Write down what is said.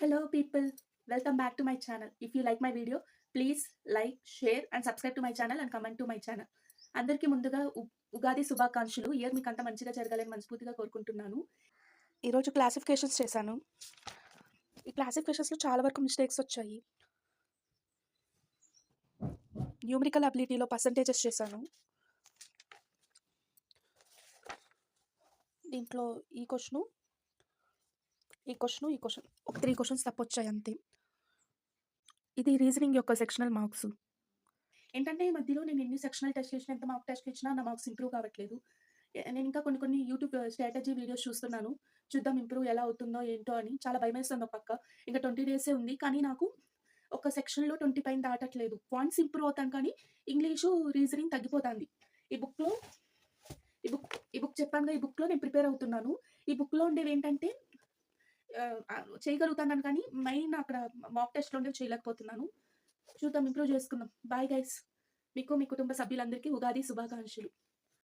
Hello people, welcome back to my channel. If you like my video, please like, share and subscribe to my channel and comment to my channel. అందరికీ ముందుగా ఉగాది శుభాకాంక్షలు. Year మీకు అంతా మంచిగా జరగాలని మనస్ఫూర్తిగా కోరుకుంటున్నాను. ఈరోజు క్లాసిఫికేషన్స్ చేశాను. ఈ క్లాసిఫికేషన్స్లో చాలా వరకు మిస్టేక్స్ వచ్చాయి. న్యూమరికల్ అబిలిటీలో పర్సంటేజెస్ చేశాను. దీంట్లో ఈ క్వశ్చన్ ఒక 3 క్వశ్చన్స్ తప్పొచ్చాయి అంతే. ఇది రీజనింగ్ యొక్క సెక్షనల్ మార్క్స్. ఏంటంటే ఈ మధ్యలో నేను ఎన్ని సెక్షనల్ టెస్ట్ చేసినా, ఎంత మార్క్ టెస్ట్ ఇచ్చినా నా మార్క్స్ ఇంప్రూవ్ కావట్లేదు. నేను ఇంకా కొన్ని యూట్యూబ్ స్ట్రాటజీ వీడియోస్ చూస్తున్నాను. చూద్దాం ఇంప్రూవ్ ఎలా అవుతుందో ఏంటో అని. చాలా భయమేస్తుంది ఒక పక్క. ఇంకా 20 డేసే ఉంది. కానీ నాకు ఒక సెక్షన్‌లో 20 పైన దాటట్లేదు. పాయింట్స్ ఇంప్రూవ్ అవుతాను కానీ ఇంగ్లీషు, రీజనింగ్ తగ్గిపోతాంది. ఈ బుక్‌లో ఈ బుక్ చెప్పానుగా, ఈ బుక్‌లో నేను ప్రిపేర్ అవుతున్నాను. ఈ బుక్‌లో ఉండేవేంటంటే చేయగలుగుతున్నాను కానీ మెయిన్ అక్కడ మాక్ టెస్ట్‌లో ఉండేవి చేయలేకపోతున్నాను. చూద్దాం ఇంప్రూవ్ చేసుకుందాం. Bye guys. మీకు మీ కుటుంబ సభ్యులందరికీ ఉగాది శుభాకాంక్షలు.